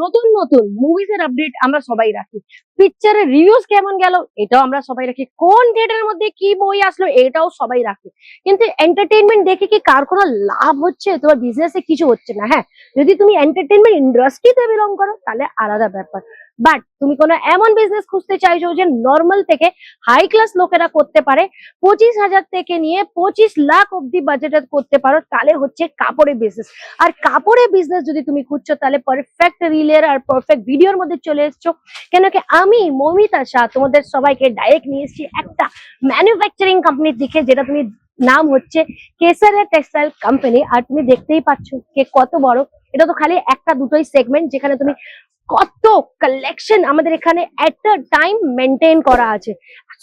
নতুন নতুন মুভিজ এর আপডেট আমরা সবাই রাখি, পিকচারের রিভিউজ কেমন গেল এটাও আমরা সবাই রাখি, কোন থিয়েটারের মধ্যে কি বই আসলো এটাও সবাই রাখি। কিন্তু এন্টারটেইনমেন্ট দেখে কি কার কোনো লাভ হচ্ছে? তোমার বিজনেসে কিছু হচ্ছে না। হ্যাঁ, যদি তুমি এন্টারটেইনমেন্ট ইন্ডাস্ট্রিতে বিলং করো তাহলে আলাদা ব্যাপার। বাট তুমি কোনো এমন বিজনেস খুঁজতে চাইছো যে নর্মাল থেকে হাই ক্লাস লোকেরা করতে পারে, 25,000 থেকে নিয়ে 25 লাখ অব্দি বাজেটে করতে পারো, তাহলে হচ্ছে কাপড়ের বিজনেস। আর কাপড়ের বিজনেস যদি তুমি খুঁজছো তাহলে পারফেক্ট রিলের আর পারফেক্ট ভিডিওর মধ্যে চলে এসছো। কেন কি আমি মৌমিতা শাহ তোমাদের সবাইকে ডাইরেক্ট নিয়ে এসেছি একটা ম্যানুফ্যাকচারিং কোম্পানির দিকে, যেটা তুমি নাম হচ্ছে কেসারিয়া টেক্সটাইল কোম্পানি। আর তুমি দেখতেই পাচ্ছ কে কত বড়। এটা তো খালি একটা দুটোই সেগমেন্ট, যেখানে তুমি কত কালেকশন আমাদের এখানে এট আ টাইম মেনটেন করা আছে।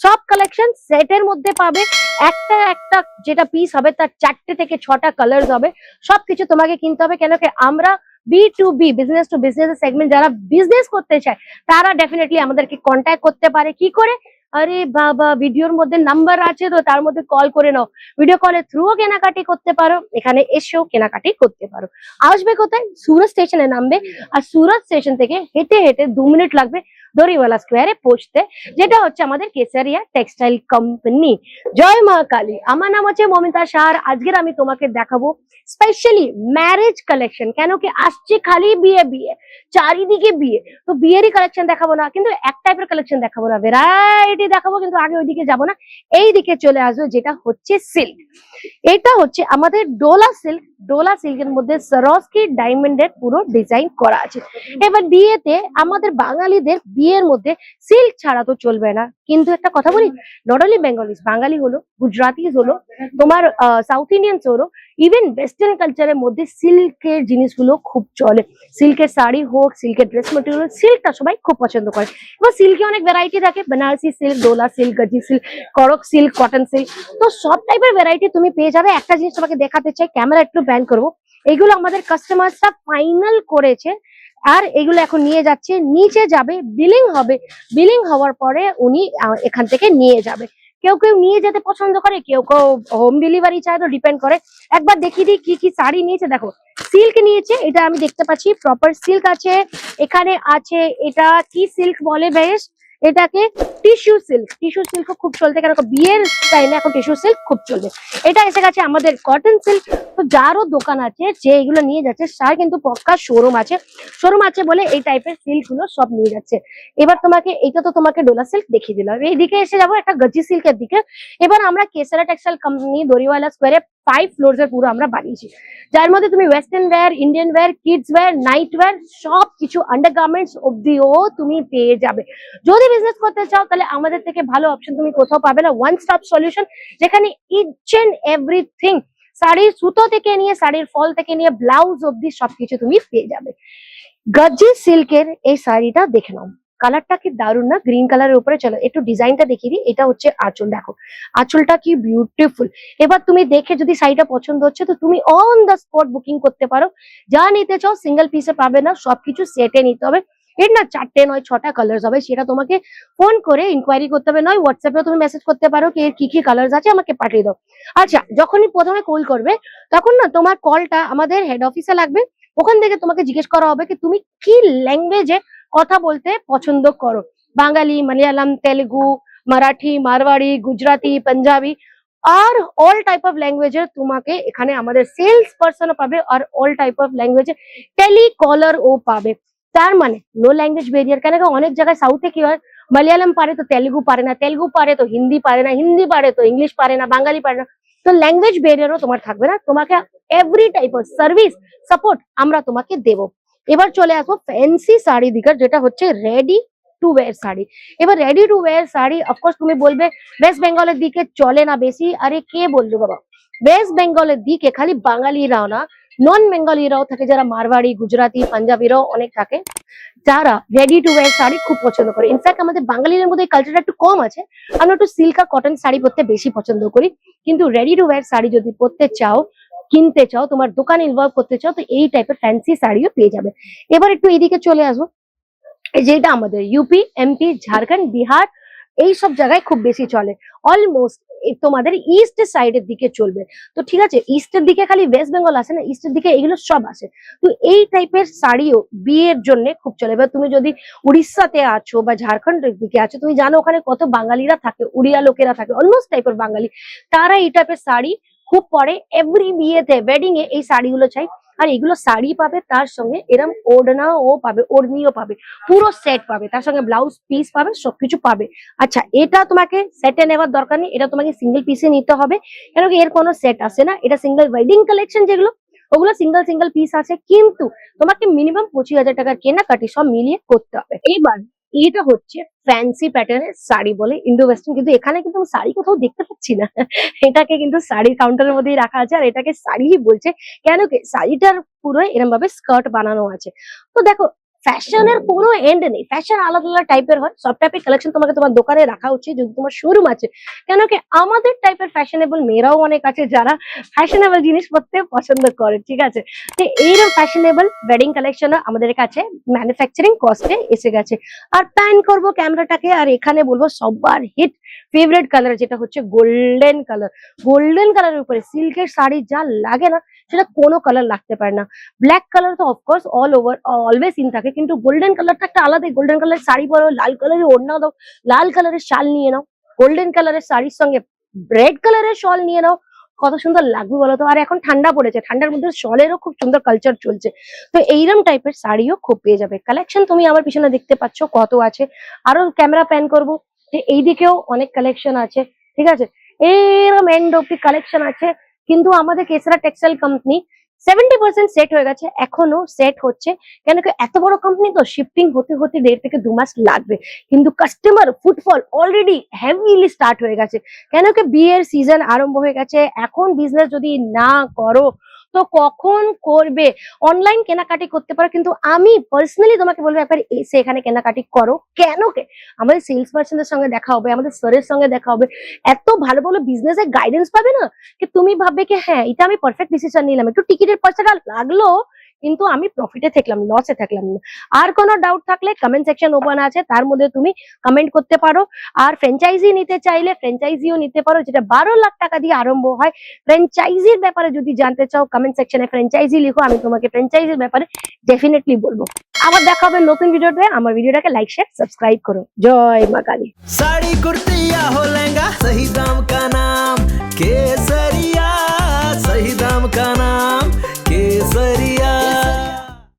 সব কালেকশন সেটের মধ্যে পাবে, একটা একটা যেটা পিস হবে তার 4টে থেকে 6টা কালার হবে। সবকিছু তোমাকে কিনতে হবে, কেন কি আমরা B2B business to business segment, যারা বিজনেস করতে চায় তারা ডেফিনেটলি আমাদেরকে কন্ট্যাক্ট করতে পারে। কি করে? আরে বাবা, ভিডিওর মধ্যে নাম্বার আছে তো তার মধ্যে কল করে নাও, ভিডিও কলের থ্রুও কেনাকাটি করতে পারো, এখানে এসেও কেনাকাটি করতে পারো। আসবে কোথায়? সুরত স্টেশনে নামবে, আর সুরত স্টেশন থেকে হেঁটে হেঁটে 2 মিনিট লাগবে দড়িওয়ালা স্কোয়ারে পৌঁছতে, যেটা হচ্ছে আমাদের কেসারিয়া টেক্সটাইল কোম্পানি। জয় মা কালী। আমার নাম হচ্ছে মৌমিতা শাহ। আজকের আমি তোমাকে দেখাবো স্পেশালি ম্যারেজ কালেকশন। কেন কি আসছে খালি বিয়ে বিয়ে, চারিদিকে বিয়ে, তো বিয়েরই কালেকশন দেখাবো না, কিন্তু এক টাইপের কালেকশন দেখাবো না, ভ্যারাইটি দেখাবো। কিন্তু আগে ওইদিকে যাবো না, এই দিকে চলে আসবো, যেটা হচ্ছে সিল্ক। এটা হচ্ছে আমাদের ডোলা সিল্ক। ডোলা সিল্কের মধ্যে সরস্কি ডায়মন্ডের পুরো ডিজাইন করা আছে। এবার বিয়েতে আমাদের বাঙালিদের বিয়ের মধ্যে সিল্ক ছাড়া তো চলবে না। কিন্তু একটা কথা বলি, নট অনলি বেঙ্গলিজ, বাঙালি হলো, গুজরাটিজ হলো, তোমার সাউথ ইন্ডিয়ানস হলো, ইভেন ওয়েস্টার্ন কালচারের মধ্যে সিল্কের জিনিসগুলো খুব চলে। সিল্কের শাড়ি হোক, সিল্কের ড্রেস মেটেরিয়াল, সিল্কটা সবাই খুব পছন্দ করে। এবার সিল্কে অনেক ভ্যারাইটি থাকে, বেনারসি সিল্ক, ডোলা সিল্ক, গজি সিল্ক, করক সিল্ক, কটন সিল্ক, তো সব টাইপের ভ্যারাইটি তুমি পেয়ে যাবে। একটা জিনিস তোমাকে দেখাতে চাই, ক্যামেরা একটু ব্যান করবো। এগুলো আমাদের কাস্টমাররা ফাইনাল করেছে, আর এগুলো এখন নিয়ে যাচ্ছে, নিচে যাবে, বিলিং হবে। বিলিং হওয়ার পরে উনি এখান থেকে নিয়ে যাবে। কেউ কেউ নিয়ে যেতে পছন্দ করে, কেউ কেউ হোম ডেলিভারি চায়, তো ডিপেন্ড করে। একবার দেখিয়ে দিই কি কি শাড়ি নিয়েছে। দেখো, সিল্ক নিয়েছে, এটা আমি দেখতে পাচ্ছি প্রপার সিল্ক আছে। এখানে আছে, এটা কি সিল্ক বলে বেশ, এটাকে টিস্যু সিল্ক। টিস্যু সিল্ক খুব চলতে, কারণ বিয়ের টাইমে এখন টিস্যু সিল্ক খুব চলবে। এটা এসে গেছে আমাদের কটন সিল্ক। তো যারও দোকান আছে, যে এগুলো নিয়ে যাচ্ছে তার কিন্তু পক্কা শোরুম আছে। শোরুম আছে বলে এই টাইপের সিল্ক গুলো সব নিয়ে যাচ্ছে। এবার তোমাকে এটা তো তোমাকে ডোলা সিল্ক দেখিয়ে দিলাম, এইদিকে এসে যাবো একটা গজি সিল্কের দিকে। এবার আমরা কেসারা টেক্সটাইল কোম্পানি দড়িওয়ালা স্কোয়ারে 5 ফ্লোর এর পুরো আমরা বানিয়েছি, যার মধ্যে তুমি western wear, Indian wear, kids wear, night wear, সব কিছু আন্ডারগার্মেন্টস অব্দিও তুমি পেয়ে যাবে। যদি বিজনেস করতে চাও তাহলে আমাদের থেকে ভালো অপশন তুমি কোথাও পাবে না। ওয়ান স্টপ সলিউশন, যেখানে ইচ এন্ড এভরিথিং, শাড়ির সুতো থেকে নিয়ে শাড়ির ফল থেকে নিয়ে ব্লাউজ অব্দি সবকিছু তুমি পেয়ে যাবে। গজি সিল্কের এই শাড়িটা দেখে নাও, কালারটা কি দারুণ না? গ্রিন কালারের উপরে। চলো একটু ডিজাইনটা দেখিয়ে দিই। এটা হচ্ছে আঁচল, দেখো আঁচলটা কি বিউটিফুল। এবার তুমি দেখে যদি শাড়িটা পছন্দ হচ্ছে তো তুমি অন দ্য স্পট বুকিং করতে পারো। যা নিতে চাও সিঙ্গেল পিসে পাবে না, সবকিছু সেটে নিতে হবে। এর না 4টে নয় 6টা কালার হবে, সেটা তোমাকে ফোন করে ইনকোয়ারি করতে হবে, নয় হোয়াটসঅ্যাপেও তুমি মেসেজ করতে পারো কি এর কি কি কালার আছে আমাকে পাঠিয়ে দাও। আচ্ছা, যখনই প্রথমে কল করবে তখন না তোমার কলটা আমাদের হেড অফিসে লাগবে। ওখান থেকে তোমাকে জিজ্ঞেস করা হবে কি তুমি কি ল্যাঙ্গুয়েজে কথা বলতে পছন্দ করো, বাঙালি, মালয়ালম, তেলেগু, মারাঠি, মারওয়াড়ি, গুজরাটি, পাঞ্জাবি, আর অল টাইপ অফ ল্যাঙ্গুয়েজের তোমাকে এখানে আমাদের সেলস পার্সনও পাবে, আর অল টাইপ অফ ল্যাঙ্গুয়েজে টেলিকলার ও পাবে। তার মানে নো ল্যাঙ্গুয়েজ ব্যারিয়ার। কেন অনেক জায়গায় সাউথে কি হয়, মালয়ালম পারে তো তেলেগু পারে না, তেলেগু পারে তো হিন্দি পারে না, হিন্দি পারে তো ইংলিশ পারে না, বাঙালি পারে না। তো ল্যাঙ্গুয়েজ ব্যারিয়ারও তোমার থাকবে না, তোমাকে every type of service support আমরা তোমাকে দেবো। এবার চলে আসবো ফ্যান্সি শাড়ি দিকে, যেটা হচ্ছে রেডি টু ওয়্যার শাড়ি। এবার ready to wear sari of course তুমি বলবে ওয়েস্ট বেঙ্গলের দিকে চলে না বেশি। আরে কে বললো বাবা, ওয়েস্ট বেঙ্গলের দিকে খালি বাঙালিরাও না, নন বেঙ্গলিরাও থাকে, যারা মারওয়াড়ি, গুজরাটি, পাঞ্জাবিরাও অনেক থাকে, যারা রেডি টু ওয়্যার শাড়ি খুব পছন্দ করে। ইনফ্যাক্ট আমাদের বাঙালিদের মধ্যে কালচারটা একটু কম আছে, আমরা একটু সিল্ক আর কটন শাড়ি পরতে বেশি পছন্দ করি। কিন্তু রেডি টু ওয়্যার শাড়ি যদি পরতে চাও, কিনতে চাও, তোমার দোকান ইনভলভ করতে চাও, তো এই টাইপের ফ্যান্সি শাড়িও পেয়ে যাবে। এবার একটু এইদিকে চলে আসবো, যেটা আমাদের ইউপি, এমপি, ঝাড়খণ্ড, বিহার, এই সব জায়গায় খুব বেশি চলে। অলমোস্ট তোমাদের ইস্ট সাইডের দিকে চলবে। তো ঠিক আছে, ইস্টের দিকে খালি ওয়েস্ট বেঙ্গল আসে না, ইস্টের দিকে এগুলো সব আসে। তো এই টাইপের শাড়িও বিয়ের জন্য খুব চলে। এবার তুমি যদি উড়িষ্যাতে আছো বা ঝাড়খণ্ডের দিকে আছো, তুমি জানো ওখানে কত বাঙালিরা থাকে, উড়িয়া লোকেরা থাকে, অলমোস্ট টাইপের বাঙালি, তারা এই টাইপের শাড়ি খুব পরে। এভরি বিয়েতে, ওয়েডিং এ এই শাড়িগুলো চাই। আর এগুলো শাড়ি পাবে, তার সঙ্গে এরম ওড়নাও পাবে, ওড়নিও পাবে, পুরো সেট পাবে, তার সঙ্গে ব্লাউজ পিস পাবে, সবকিছু পাবে। আচ্ছা, এটা তোমাকে সেটে নেওয়ার দরকার নেই, এটা তোমাকে সিঙ্গেল পিসে নিতে হবে, কেন কি এর কোনো সেট আসে না। এটা সিঙ্গেল ওয়েডিং কালেকশন, যেগুলো ওগুলো সিঙ্গেল সিঙ্গেল পিস আছে, কিন্তু তোমাকে মিনিমাম 25,000 টাকার কেনাকাটি সব মিলিয়ে করতে হবে। এইবার এটা হচ্ছে ফ্যান্সি প্যাটার্নের শাড়ি বলে, ইন্ডো ওয়েস্টার্ন, কিন্তু এখানে কিন্তু আমি শাড়ি কোথাও দেখতে পাচ্ছি না। এটাকে কিন্তু শাড়ির কাউন্টারের মধ্যেই রাখা আছে, আর এটাকে শাড়িই বলছে, কেন কি শাড়িটার পুরো এরকম ভাবে স্কার্ট বানানো আছে। তো দেখো, ফ্যাশনের কোনো এন্ড নেই, ফ্যাশন আলাদা আলাদা টাইপের হয়, সব টাইপের কালেকশন তোমাকে তোমার দোকানে রাখা উচিত যদি তোমার শোরুম আছে। কেন কি আমাদের টাইপের ফ্যাশনেবল মেয়েরাও অনেক আছে যারা ফ্যাশনেবল জিনিস পরতে পছন্দ করে, ঠিক আছে। তো এইরকম ফ্যাশনেবল ওয়েডিং কালেকশন আমাদের কাছে ম্যানুফ্যাকচারিং কস্টে এসে গেছে। আর প্যান করবো ক্যামেরাটাকে, আর এখানে বলবো সবার হিট ফেভারিট কালার, যেটা হচ্ছে গোল্ডেন কালার। গোল্ডেন কালারের উপরে সিল্কের শাড়ি যা লাগে না, সেটা কোনো কালার লাগতে পারে না। ব্ল্যাক কালার তো of course all over always in থাকে, কিন্তু গোল্ডেন কালারটা একটা আলাদাই। গোল্ডেন কালারের শাড়ি পরো, লাল কালারের ওড়না দাও, লাল কালারের শাল নিয়ে নাও, গোল্ডেন কালারের শাড়ির সঙ্গে রেড কালারের শল নিয়ে নাও, কত সুন্দর লাগবে বলতো। আর এখন ঠান্ডা পড়েছে, ঠান্ডার মধ্যে শলেরও খুব সুন্দর কালচার চলছে। তো এইরকম টাইপের শাড়িও খুব পেয়ে যাবে। কালেকশন তুমি আমার পিছনে দেখতে পাচ্ছ কত আছে। আরো ক্যামেরা প্যান করবো, এইদিকেও অনেক কালেকশন আছে, ঠিক আছে। এরকম এন্ড অব্দি কালেকশন আছে, কিন্তু আমাদের কেসরা টেক্সটাইল কোম্পানি 70% সেট হয়ে গেছে, এখনো সেট হচ্ছে। কেন কি এত বড় কোম্পানি তো, শিফটিং হতে হতে 1.5 থেকে 2 মাস লাগবে, কিন্তু customer footfall already heavily start হয়ে গেছে। কেন কি বিয়ের সিজন আরম্ভ হয়ে গেছে, এখন বিজনেস যদি না করো তো কখন করবে। অনলাইন কেনাকাটি করতে পারো, কিন্তু আমি পার্সোনালি তোমাকে বলবো একবার এসে এখানে কেনাকাটি করো। কেন কে আমাদের সেলস পার্সনের সঙ্গে দেখা হবে, আমাদের স্যারের সঙ্গে দেখা হবে, এত ভালো ভালো বিজনেসের গাইডেন্স পাবে না, কি তুমি ভাববে কি হ্যাঁ এটা আমি পারফেক্ট ডিসিশন নিলাম, একটু টিকিটের পয়সাটা লাগলো কিন্তু আমি প্রফিটে থাকলাম, লসে থাকলাম না। আর কোনো ডাউট থাকলে কমেন্ট সেকশন ওপেন আছে, তার মধ্যে তুমি কমেন্ট করতে পারো। আর ফ্র্যাঞ্চাইজি নিতে চাইলে ফ্র্যাঞ্চাইজিও নিতে পারো, যেটা 12 লাখ টাকা দিয়ে আরম্ভ হয়। ফ্র্যাঞ্চাইজির ব্যাপারে যদি জানতে চাও, কমেন্ট সেকশনে ফ্র্যাঞ্চাইজি লিখো, আমি তোমাকে ফ্র্যাঞ্চাইজির ব্যাপারে ডেফিনেটলি বলবো। আবার দেখা হবে নতুন ভিডিওতে। আমার ভিডিওটাকে লাইক শেয়ার সাবস্ক্রাইব করো। জয় মা কালী। साड़ी कुर्ती या हो लहंगा, सही दाम का नाम केसरिया, सही दाम का नाम।